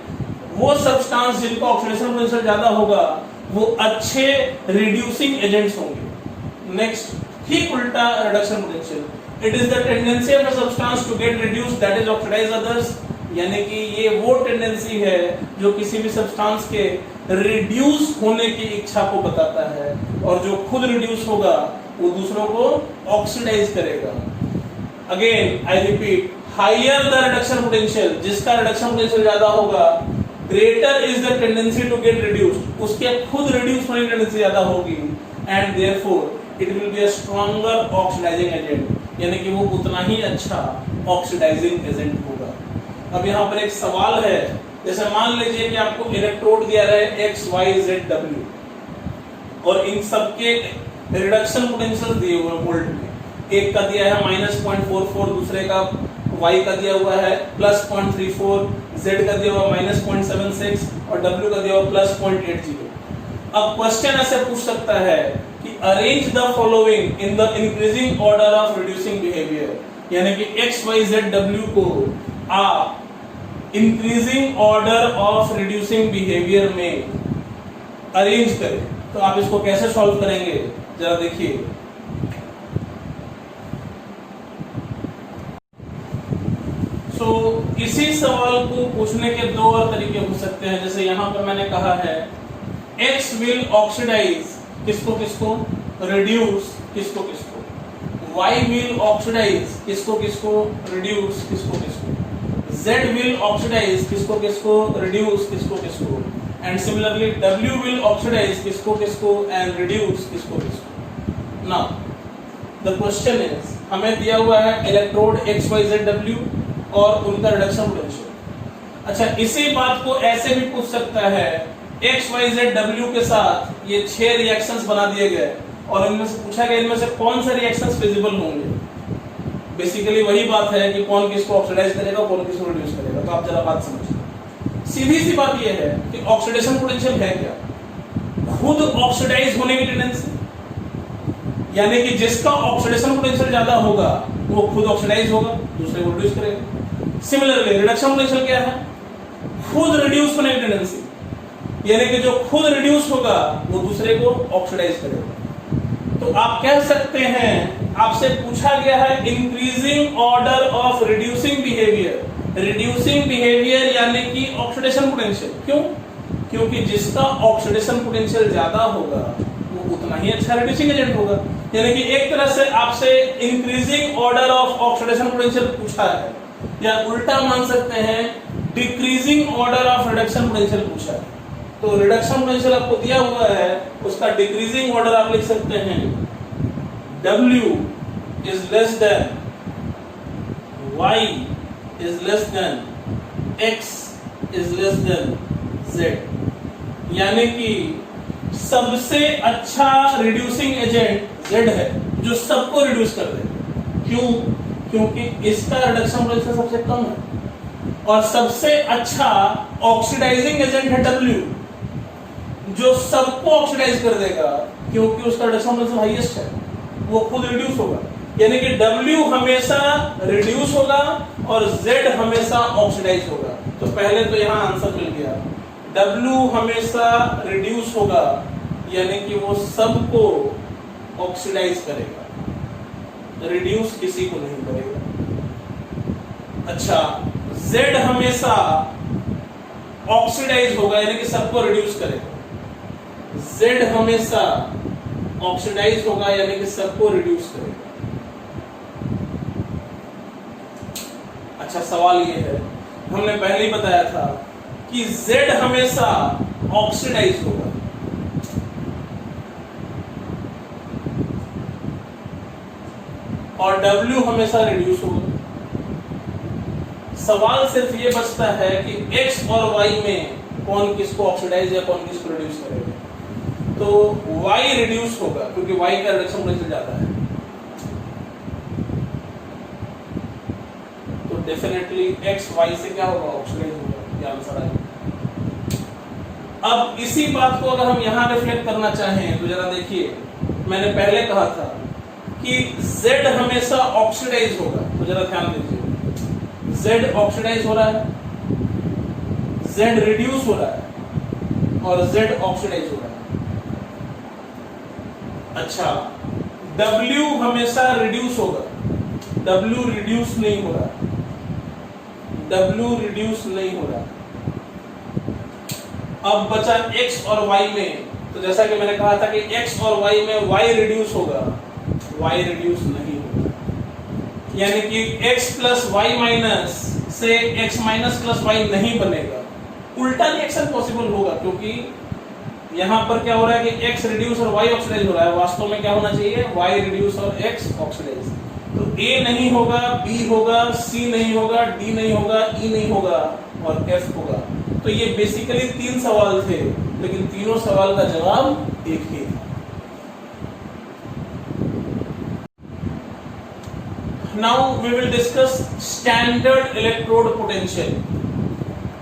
वो सब्सटेंस जिनका ऑक्सीडेशन पोटेंशियल ज्यादा होगा वो अच्छे रिड्यूसिंग एजेंट्स होंगे। नेक्स्ट, ठीक उल्टा reduction potential, it is the tendency of a substance to get reduced, that is oxidise others. यानी कि ये वो टेंडेंसी है जो किसी भी सब्सटेंस के रिड्यूस होने की इच्छा को बताता है, और जो खुद रिड्यूस होगा वो दूसरों को ऑक्सीडाइज करेगा। Again I repeat, higher the reduction potential, जिसका रिडक्शन पोटेंशियल ज्यादा होगा, greater is the tendency to get reduced, उसके खुद रिड्यूस होने की टेंडेंसी ज्यादा होगी, and therefore it will be a stronger oxidising agent, यानी कि वो उतना ही अच्छा ऑक्सीडाइजिंग एजेंट होगा। अब यहाँ पर एक सवाल है, जैसे मान लीजिए कि आपको इलेक्ट्रोड दिया रहे X, Y, Z, W, और इन सबके रिडक्शन पोटेंशियल दिए हुए वोल्ट में। एक का दिया है -0.44, दूसरे का Y का दिया हुआ है +0.34, Z का दिया हुआ -0.76 और W का दिया हुआ +0.80। अब क्वेश्चन ऐसे पूछ सकता है कि arrange the following in the increasing order of reducing behaviour, यानी कि X, Y, Z, W को आप increasing order of reducing behaviour में अरेंज करें। तो आप इसको कैसे सॉल्व करेंगे, जरा देखिए। इसी सवाल को पूछने के दो और तरीके हो सकते हैं। जैसे यहां पर मैंने कहा है X विल ऑक्सीडाइज किसको किसको, रिड्यूस किसको किसको, Y विल ऑक्सीडाइज किसको किसको, रिड्यूस किसको किसको, Z will oxidize किसको किसको, reduce किसको किसको, and similarly W will oxidize किसको किसको and reduce किसको किसको। Now the question is, हमें दिया हुआ है electrode X, Y, Z, W और उनका रिडक्शन पोटेंशियल। अच्छा, इसी बात को ऐसे भी पूछ सकता है, X, Y, Z, W के साथ ये 6 रिएक्शंस बना दिए गए और इनमें से पूछा गया इनमें से कौन से रिएक्शंस फिजिबल होंगे। बेसिकली वही बात है कि कौन किसको ऑक्सीडाइज करेगा, कौन किसको रिड्यूस करेगा। तो आप जरा बात समझिए। सीधी सी बात यह है कि ऑक्सीडेशन पोटेंशियल है क्या, खुद ऑक्सीडाइज होने की टेंडेंसी, यानी कि जिसका ऑक्सीडेशन पोटेंशियल ज्यादा होगा वो खुद ऑक्सीडाइज होगा, दूसरे को रिड्यूस करेगा। सिमिलरली रिडक्शन पोटेंशियल क्या है, खुद रिड्यूस होने की टेंडेंसी, यानी कि जो खुद रिड्यूस होगा वो दूसरे को ऑक्सीडाइज करेगा। तो आप कह सकते हैं, आपसे पूछा गया है increasing order of reducing behaviour. Reducing behaviour यानी कि ऑक्सीडेशन पोटेंशियल। क्यों? क्योंकि जिसका ऑक्सीडेशन पोटेंशियल ज्यादा होगा वो उतना ही अच्छा रिड्यूसिंग एजेंट होगा। यानी कि एक तरह से आपसे increasing order of oxidation potential पूछा है, या उल्टा मान सकते हैं decreasing order of reduction potential पूछा है। तो रिडक्शन पोटेंशियल आपको दिया हुआ है, उसका डिक्रीजिंग ऑर्डर आप लिख सकते हैं W is less than Y is less than X is less than Z। यानी कि सबसे अच्छा रिड्यूसिंग एजेंट Z है जो सबको रिड्यूस कर दे। क्यों? क्योंकि इसका रिडक्शन पोटेंशियल सबसे कम है। और सबसे अच्छा ऑक्सीडाइजिंग एजेंट है W जो सबको ऑक्सीडाइज कर देगा, क्योंकि उसका रिडक्शन पोटेंशियल हाईएस्ट है, वो खुद रिड्यूस होगा। यानी कि W हमेशा रिड्यूस होगा और Z हमेशा ऑक्सीडाइज होगा। तो पहले तो यहां आंसर मिल गया, W हमेशा रिड्यूस होगा यानी कि वो सबको ऑक्सीडाइज करेगा, रिड्यूस किसी को नहीं करेगा। अच्छा, Z हमेशा ऑक्सीडाइज होगा यानी कि सबको रिड्यूस करेगा। Z हमेशा ऑक्सीडाइज होगा यानी कि सबको रिड्यूस करेगा। अच्छा, सवाल ये है, हमने पहले ही बताया था कि Z हमेशा ऑक्सीडाइज होगा, और W हमेशा रिड्यूस होगा। सवाल सिर्फ ये बचता है कि X और Y में कौन किसको ऑक्सीडाइज या कौन किसको रिड्यूस करेगा। तो Y रिड्यूस होगा क्योंकि Y का रिडक्शन पोटेंशियल ज्यादा है। तो डेफिनेटली X Y से क्या होगा? ऑक्सीडाइज होगा। ये आंसर है। अब इसी बात को अगर हम यहां रिफ्लेक्ट करना चाहें तो जरा देखिए, मैंने पहले कहा था कि Z हमेशा ऑक्सीडाइज होगा, तो जरा ध्यान दीजिए, Z ऑक्सीडाइज हो रहा है, Z रिड्यूस हो रहा है और Z ऑक्सीडाइज हो रहा है। अच्छा, W हमेशा रिड्यूस होगा, W रिड्यूस नहीं हो रहा, W रिड्यूस नहीं हो रहा। अब बचा X और Y में, तो जैसा कि मैंने कहा था कि X और Y में Y रिड्यूस होगा, Y रिड्यूस नहीं होगा। यानी कि X प्लस Y माइनस से X माइनस प्लस Y नहीं बनेगा। उल्टा रिएक्शन पॉसिबल होगा क्योंकि यहां पर क्या हो रहा है कि X रिड्यूस और Y ऑक्सीडाइज हो रहा है। वास्तव में क्या होना चाहिए? Y रिड्यूस और X ऑक्सीडाइज। तो A नहीं होगा, B होगा, C नहीं होगा, D नहीं होगा, E नहीं होगा और F होगा। तो ये बेसिकली 3 सवाल थे, लेकिन तीनों सवाल का जवाब एक ही था। Now we will discuss standard electrode potential,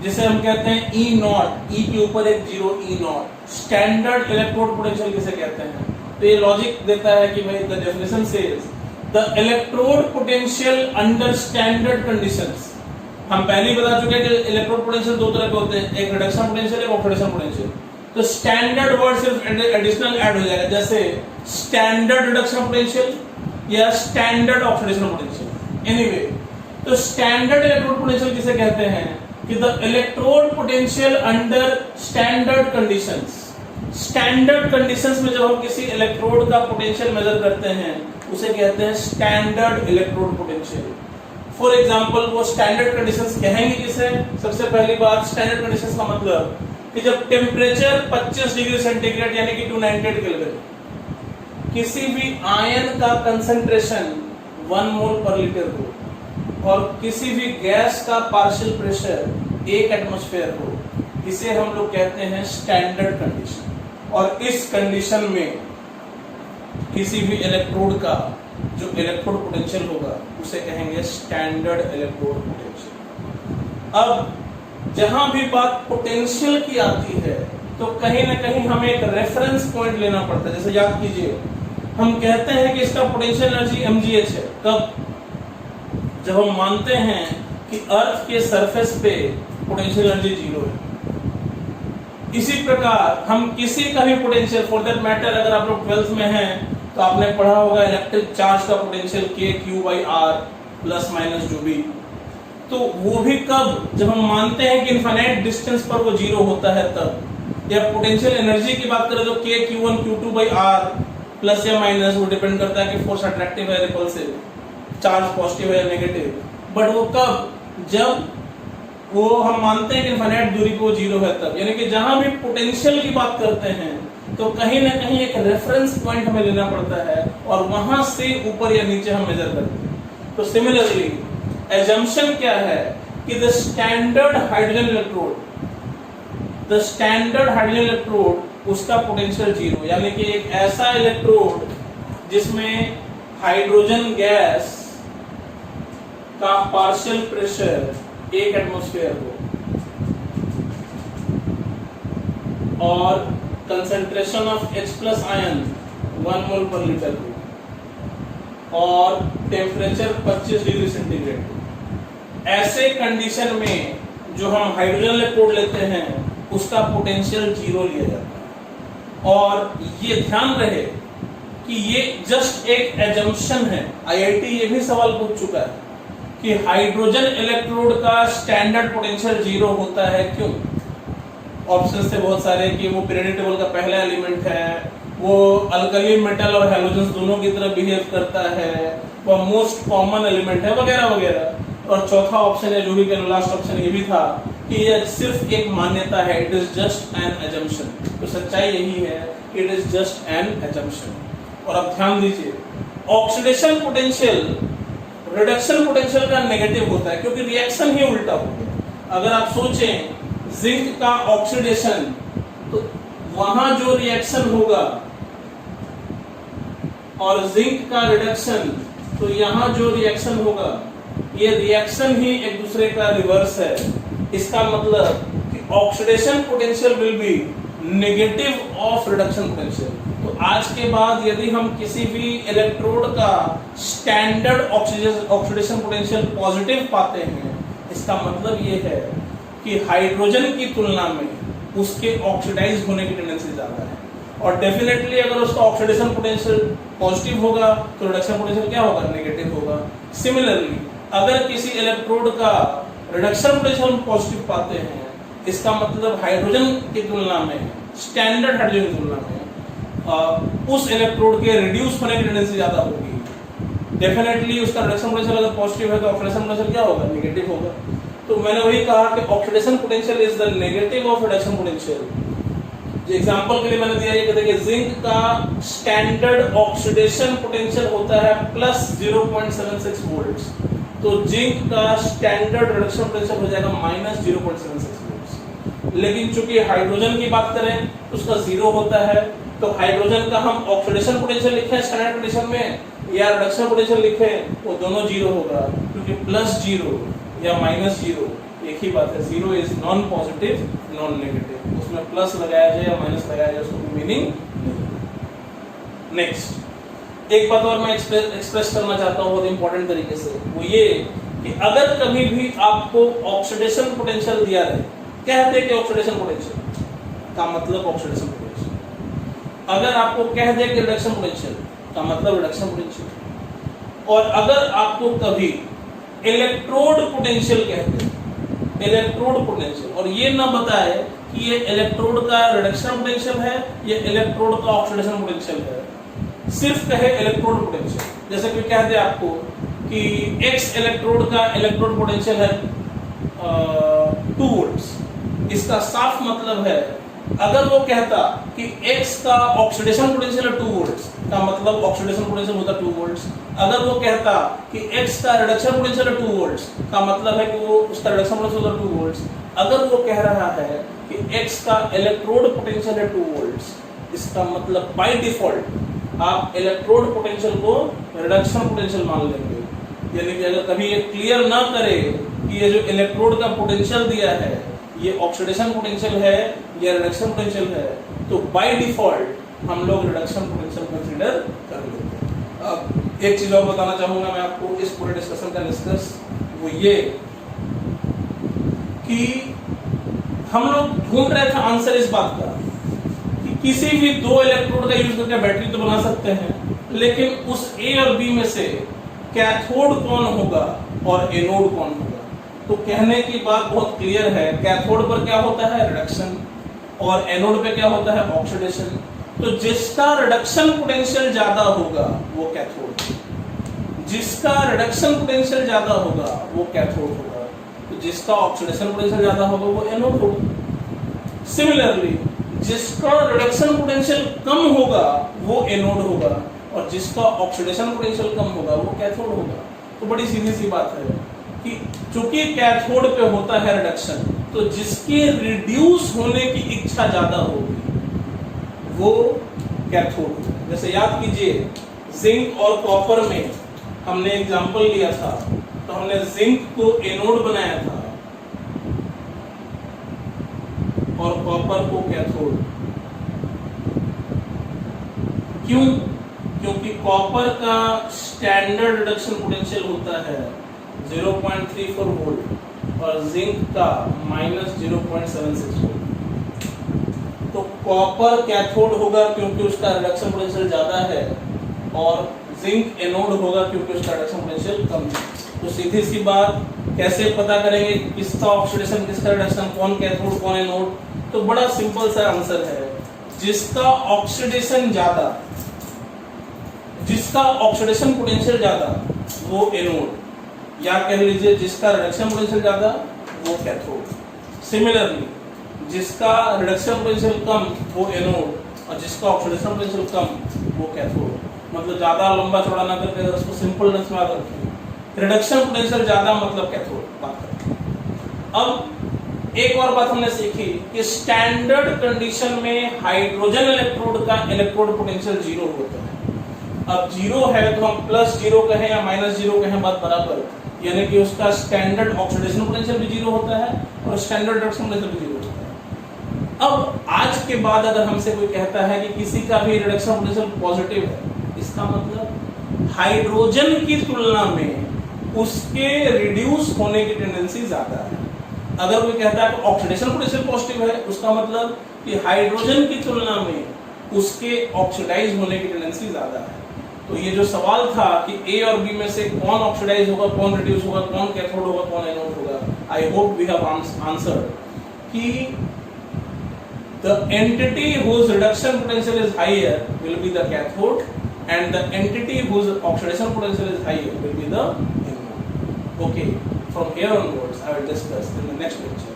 जिसे हम कहते हैं E नॉट, E के ऊपर एक 0 E not. Standard electrode potential किसे कहते हैं? तो ये लॉजिक देता है कि भाई the definition says the electrode potential under standard conditions. हम पहले ही बता चुके हैं कि इलेक्ट्रोड पोटेंशियल दो तरह के होते हैं, एक रिडक्शन पोटेंशियल, एक ऑक्सीडेशन पोटेंशियल। तो स्टैंडर्ड वर्ड सिर्फ एडिशनल ऐड हो जाएगा, जैसे स्टैंडर्ड रिडक्शन पोटेंशियल या स्टैंडर्ड ऑक्सीडेशन पोटेंशियल। एनीवे, तो स्टैंडर्ड इलेक्ट्रोड पोटेंशियल किसे कहते हैं कि the electrode potential under standard conditions. Standard conditions में जब हम किसी इलेक्ट्रोड का पोटेंशियल मेजर करते हैं उसे कहते हैं standard electrode potential. For example, वो स्टैंडर्ड कंडीशंस कहेंगे किसे? सबसे पहली बात, स्टैंडर्ड कंडीशंस का मतलब कि जब टेम्परेचर 25 डिग्री सेंटीग्रेड यानी कि 298 केल्विन, किसी भी आयन का कंसंट्रेशन 1 मोल पर लीटर हो और किसी भी गैस का पार्शियल प्रेशर 1 एटमॉस्फेयर हो, इसे हम लोग कहते हैं स्टैंडर्ड कंडीशन। और इस कंडीशन में किसी भी इलेक्ट्रोड का जो इलेक्ट्रोड पोटेंशियल होगा उसे कहेंगे स्टैंडर्ड इलेक्ट्रोड पोटेंशियल। अब जहां भी बात पोटेंशियल की आती है तो कहीं ना कहीं हमें एक रेफरेंस पॉइंट लेना पड़ता है। जैसे याद कीजिए, हम कहते हैं कि इसका पोटेंशियल एनर्जी mgh है। कब? जब हम मानते हैं कि अर्थ के सरफेस पे पोटेंशियल एनर्जी 0 है। इसी प्रकार हम किसी का भी पोटेंशियल, फॉर दैट मैटर अगर आप लोग 12th में हैं तो आपने पढ़ा होगा इलेक्ट्रिक चार्ज का potential k q/r plus minus जो भी, तो वो भी कब, जब हम मानते हैं कि इनफाइनाइट डिस्टेंस पर वो जीरो होता है तब। या पोटेंशियल एनर्जी की बात करें तो k q1 q2/r प्लस या माइनस, वो डिपेंड करता है कि फोर्स अट्रैक्टिव है रिपल्सिव, चार्ज पॉजिटिव है या नेगेटिव, बट वो कब, जब वो हम मानते हैं कि इनफाइनाइट दूरी पे वो जीरो है तब। यानी कि जहां भी पोटेंशियल की बात करते हैं तो कहीं ना कहीं एक रेफरेंस पॉइंट हमें लेना पड़ता है और वहां से ऊपर या नीचे हम मेजर करते हैं। तो सिमिलरली assumption क्या है कि द स्टैंडर्ड हाइड्रोजन इलेक्ट्रोड उसका पोटेंशियल जीरो, यानी कि एक ऐसा इलेक्ट्रोड जिसमें हाइड्रोजन गैस का पार्शियल प्रेशर 1 एटमॉस्फेयर हो और कंसंट्रेशन ऑफ H+ आयन 1 मोल पर लीटर हो और टेम्परेचर 25 डिग्री सेंटीग्रेड। ऐसे कंडीशन में जो हम हाइड्रोजन इलेक्ट्रोड लेते हैं उसका पोटेंशियल जीरो लिया जाता है। और ये ध्यान रहे कि ये जस्ट एक एजम्पशन है। आईआईटी ये भी सवाल पूछ चुका है कि हाइड्रोजन इलेक्ट्रोड का स्टैंडर्ड पोटेंशियल जीरो होता है, क्यों? ऑप्शंस थे बहुत सारे कि वो पीरियोडिक टेबल का पहला एलिमेंट है, वो अल्कली मेटल और हैलोजेंस दोनों की तरह बिहेव करता है, वो मोस्ट कॉमन एलिमेंट है, वगैरह वगैरह। और चौथा ऑप्शन है जो भी लास्ट ऑप्शन ये भी था कि ये सिर्फ एक मान्यता है, it is just an assumption. तो सच्चाई यही है, it is just an assumption. और अब ध्यान दीजिए, ऑक्सीडेशन पोटेंशियल रिडक्शन पोटेंशियल का नेगेटिव होता है क्योंकि रिएक्शन ही उल्टा हो गया। अगर आप सोचें जिंक का ऑक्सीडेशन, तो वहां जो रिएक्शन होगा और जिंक का रिडक्शन, तो यहां जो रिएक्शन होगा, ये रिएक्शन ही एक दूसरे का रिवर्स है। इसका मतलब कि oxidation potential will be negative of reduction potential. तो आज के बाद यदि हम किसी भी इलेक्ट्रोड का स्टैंडर्ड ऑक्सीडेशन पोटेंशियल पॉजिटिव पाते हैं, इसका मतलब ये है कि हाइड्रोजन की तुलना में उसके ऑक्सीडाइज होने की टेंडेंसी ज्यादा है। और डेफिनेटली अगर उसका ऑक्सीडेशन पोटेंशियल पॉजिटिव होगा तो रिडक्शन पोटेंशियल क्या होगा? नेगेटिव होगा। सिमिलरली अगर किसी इलेक्ट्रोड का रिडक्शन पोटेंशियल पॉजिटिव पाते हैं, इसका मतलब हाइड्रोजन की तुलना में, स्टैंडर्ड हाइड्रोजन की तुलना में उस इलेक्ट्रोड के रिड्यूस होने की टेंडेंसी ज्यादा होगी। डेफिनेटली उसका रिडक्शन पोटेंशियल अगर पॉजिटिव है तो ऑक्सीडेशन पोटेंशियल क्या होगा? नेगेटिव होगा। तो मैंने वही कहा कि oxidation potential is the negative of reduction potential. Example के लिए मैंने दिया ये देखिए, जिंक का स्टैंडर्ड ऑक्सीडेशन पोटेंशियल होता है प्लस 0.76 वोल्ट्स, तो जिंक का स्टैंडर्ड रिडक्शन पोटेंशियल हो जाएगा माइनस 0.76 वोल्ट्स। लेकिन चूंकि हाइड्रोजन की बात करें तो उसका जीरो होता है, तो हाइड्रोजन का हम ऑक्सीडेशन पोटेंशियल लिखे स्टैंडर्ड कंडीशन में या रिडक्शन पोटेंशियल लिखे, वो दोनों जीरो होगा, क्योंकि प्लस जीरो या माइनस जीरो एक ही बात है। Zero is non positive non negative, उसमें प्लस लगाया जाए या माइनस लगाया जाए उसको मीनिंग नहीं। नेक्स्ट एक बात और मैं एक्सप्रेस करना चाहता हूँ बहुत इंपॉर्टेंट तरीके से, वो ये कि अगर कभी भी आपको ऑक्सीडेशन पोटेंशियल दिया रहे, कहते हैं कि ऑक्सीडेशन पोटेंशियल का मतलब ऑक्सीडेशन पोटेंशियल, अगर आपको कह दे कि रिडक्शन पोटेंशियल का मतलब रिडक्शन पोटेंशियल, और अगर आपको कभी इलेक्ट्रोड पोटेंशियल कहते हैं, इलेक्ट्रोड पोटेंशियल, और ये ना बताए कि ये इलेक्ट्रोड का रिडक्शन पोटेंशियल है या इलेक्ट्रोड का ऑक्सीडेशन पोटेंशियल है, सिर्फ कहे इलेक्ट्रोड पोटेंशियल, जैसे कि कह दे आपको कि एक्स इलेक्ट्रोड का इलेक्ट्रोड पोटेंशियल है 2 वोल्ट्स, इसका साफ मतलब है अगर वो कहता कि X का ऑक्सीडेशन पोटेंशियल है 2 वोल्ट्स, का मतलब ऑक्सीडेशन पोटेंशियल होता 2 वोल्ट्स। अगर वो कहता कि X का रिडक्शन पोटेंशियल है 2 वोल्ट्स, का मतलब है कि वो उसका रिडक्शन पोटेंशियल होता 2 वोल्ट्स। अगर वो कह रहा है कि X का इलेक्ट्रोड पोटेंशियल है 2 वोल्ट्स, इसका मतलब बाय डिफॉल्ट आप इलेक्ट्रोड पोटेंशियल को रिडक्शन पोटेंशियल मान लेंगे। यानी कि अगर कभी ये क्लियर ना करे कि ये जो इलेक्ट्रोड का पोटेंशियल दिया है ये ऑक्सीडेशन पोटेंशियल है या रिडक्शन पोटेंशियल है, तो बाय डिफॉल्ट हम लोग रिडक्शन पोटेंशियल कंसीडर कर लेते हैं। अब एक चीज और बताना चाहूंगा मैं आपको इस पूरे डिस्कशन का निष्कर्ष, वो ये कि हम लोग ढूंढ रहे थे आंसर इस बात का कि किसी भी दो इलेक्ट्रोड का यूज करके बैटरी तो बना सकते हैं, लेकिन उस ए और बी में से कैथोड कौन होगा और एनोड कौन होगा। तो कहने की बात बहुत क्लियर है, कैथोड पर क्या होता है रिडक्शन और एनोड पे क्या होता है ऑक्सीडेशन। तो जिसका रिडक्शन पोटेंशियल ज्यादा होगा वो कैथोड, जिसका रिडक्शन पोटेंशियल ज्यादा होगा वो कैथोड होगा, तो जिसका ऑक्सीडेशन पोटेंशियल ज्यादा होगा वो एनोड होगा। सिमिलरली जिसका रिडक्शन पोटेंशियल कम होगा वो एनोड होगा और जिसका ऑक्सीडेशन पोटेंशियल कम होगा वो कैथोड होगा। तो बड़ी सीधी सी बात है कि चूंकि कैथोड पे होता है रिडक्शन, तो जिसके रिड्यूस होने की इच्छा ज्यादा होगी वो कैथोड होगा। जैसे याद कीजिए जिंक और कॉपर में हमने एग्जांपल लिया था, तो हमने जिंक को एनोड बनाया था और कॉपर को कैथोड। क्यों? क्योंकि कॉपर का स्टैंडर्ड रिडक्शन पोटेंशियल होता है 0.34 वोल्ट और जिंक का -0.76 वोल्ट। तो कॉपर कैथोड होगा क्योंकि उसका रिडक्शन पोटेंशियल ज्यादा है और जिंक एनोड होगा क्योंकि उसका रिडक्शन पोटेंशियल कम है। तो सीधी सी बात, कैसे पता करेंगे किसका ऑक्सीडेशन किसका रिडक्शन, कौन कैथोड कौन एनोड। तो बड़ा सिंपल सा आंसर है, जिसका ऑक्सीडेशन ज्यादा, जिसका ऑक्सीडेशन पोटेंशियल ज्यादा वो एनोड, या कह लीजिए जिसका रिडक्शन पोटेंशियल ज्यादा वो कैथोड। सिमिलरली जिसका रिडक्शन पोटेंशियल कम वो एनोड और जिसका ऑक्सीडेशन पोटेंशियल कम वो कैथोड। मतलब ज्यादा लंबा चौड़ा ना करके अगर उसको सिंपलनेस में याद रखें, रिडक्शन पोटेंशियल ज्यादा मतलब कैथोड बात करते हैं। अब एक और बात हमने सीखी कि स्टैंडर्ड कंडीशन में हाइड्रोजन इलेक्ट्रोड का इलेक्ट्रोड पोटेंशियल 0 होता है। अब 0 है तो हम +0 कहें या -0 कहें बात बराबर, यानी कि उसका स्टैंडर्ड ऑक्सीडेशन पोटेंशियल भी 0 होता है और स्टैंडर्ड रिडक्शन पोटेंशियल भी 0 होता है। अब आज के बाद अगर हमसे कोई कहता है कि किसी का भी रिडक्शन पोटेंशियल पॉजिटिव है, इसका मतलब हाइड्रोजन की तुलना में उसके रिड्यूस होने की टेंडेंसी ज्यादा है। अगर कोई कहता है कि ऑक्सीडेशन पोटेंशियल पॉजिटिव है, उसका मतलब कि हाइड्रोजन की तुलना में उसके ऑक्सीडाइज होने की टेंडेंसी ज्यादा है। तो ये जो सवाल था कि ए और बी में से कौन ऑक्सीडाइज होगा, कौन रिड्यूस होगा, कौन कैथोड होगा, कौन एनोड होगा, I hope we have answered कि the entity whose reduction potential is higher will be the cathode and the entity whose oxidation potential is higher will be the anode. Okay, from here onwards I will discuss in the next lecture.